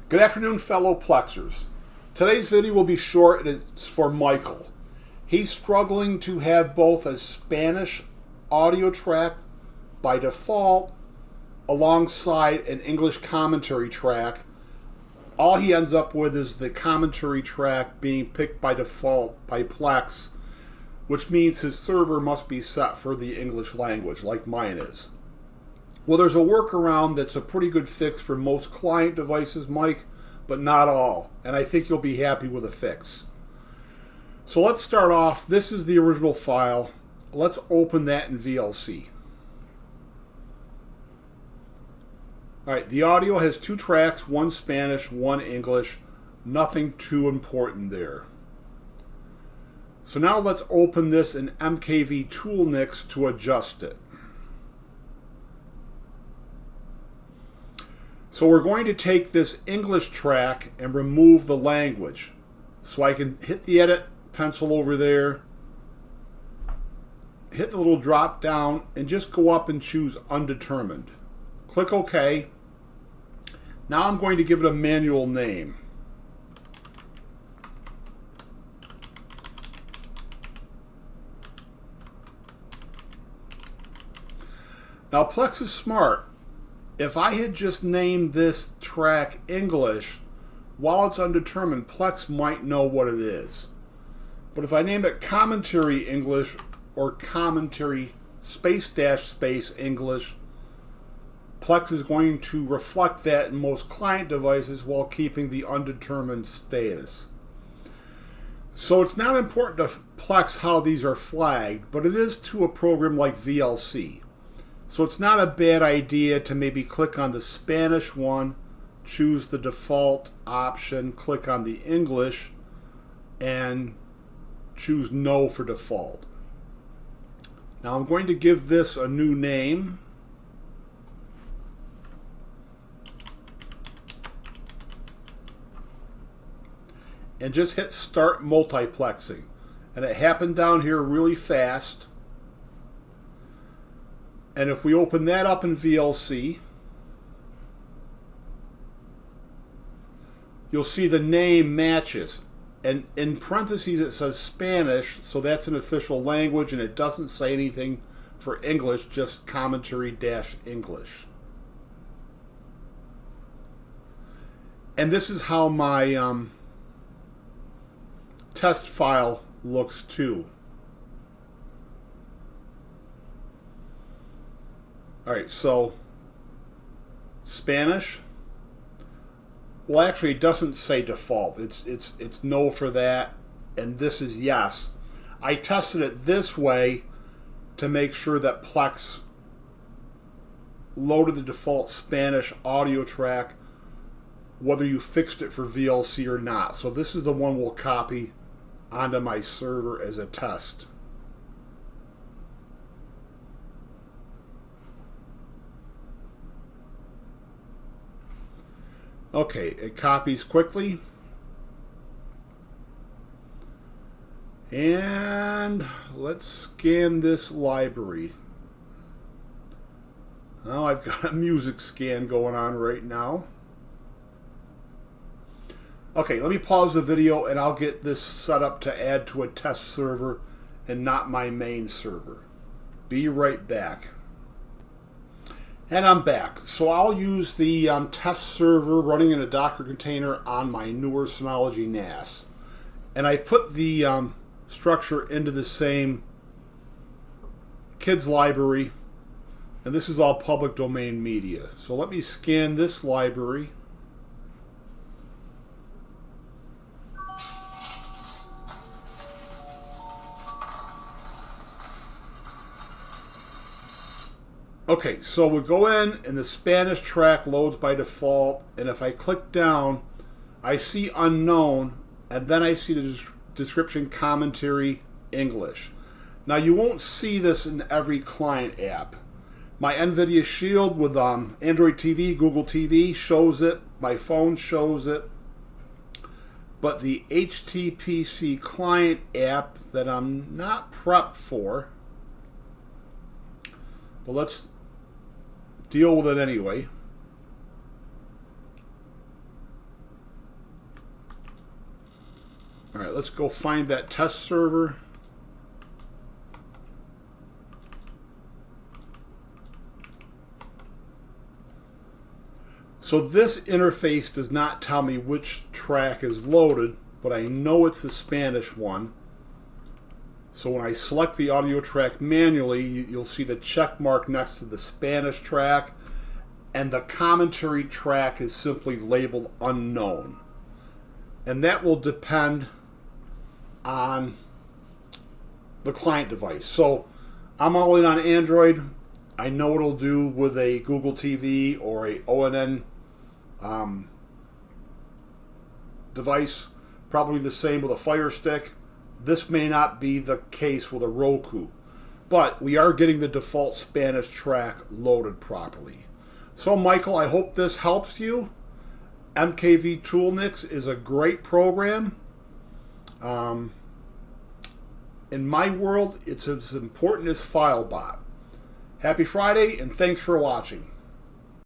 Good afternoon, fellow Plexers. Today's video will be short and it's for Michael. He's struggling to have both a Spanish audio track by default alongside an English commentary track. All he ends up with is the commentary track being picked by default by Plex, which means his server must be set for the English language, like mine is. Well, there's a workaround that's a pretty good fix for most client devices, Mike, but not all. And I think you'll be happy with the fix. So let's start off. This is the original file. Let's open that in VLC. All right, the audio has two tracks, one Spanish, one English. Nothing too important there. So now let's open this in MKV Toolnix to adjust it. So we're going to take this English track and remove the language. So I can hit the edit pencil over there, hit the little drop down, and just go up and choose undetermined. Click OK. Now I'm going to give it a manual name. Now Plex is smart. If I had just named this track English, while it's undetermined, Plex might know what it is. But if I name it Commentary English or Commentary space English, Plex is going to reflect that in most client devices while keeping the undetermined status. So it's not important to Plex how these are flagged, but it is to a program like VLC. So it's not a bad idea to maybe click on the Spanish one, choose the default option, click on the English, and choose No for default. Now I'm going to give this a new name. And just hit Start Multiplexing. And it happened down here really fast. And if we open that up in VLC, you'll see the name matches. And in parentheses it says Spanish, so that's an official language, and it doesn't say anything for English, just commentary-English. And this is how my test file looks too. All right, so Spanish. Well, actually, it doesn't say default. It's no for that, and this is yes. I tested it this way to make sure that Plex loaded the default Spanish audio track, whether you fixed it for VLC or not. So this is the one we'll copy onto my server as a test. Okay, it copies quickly. And let's scan this library. Now I've got a music scan going on right now. Okay, let me pause the video and I'll get this set up to add to a test server and not my main server. Be right back. And I'm back. So I'll use the test server running in a Docker container on my newer Synology NAS. And I put the structure into the same kids library. And this is all public domain media. So let me scan this library. Okay, so we go in and the Spanish track loads by default, and if I click down, I see unknown, and then I see the description commentary English. Now you won't see this in every client app. My NVIDIA Shield with Android TV, Google TV shows it, my phone shows it, but the HTPC client app that I'm not prepped for, but let's deal with it anyway. All right, let's go find that test server. So this interface does not tell me which track is loaded, but I know it's the Spanish one. So when I select the audio track manually, you'll see the check mark next to the Spanish track, and the commentary track is simply labeled unknown. And that will depend on the client device. So I'm all in on Android. I know what it'll do with a Google TV or a ONN device. Probably the same with a Fire Stick. This may not be the case with a Roku, but we are getting the default Spanish track loaded properly. So Michael, I hope this helps you. MKV Toolnix is a great program. In my world, it's as important as FileBot. Happy Friday, and thanks for watching.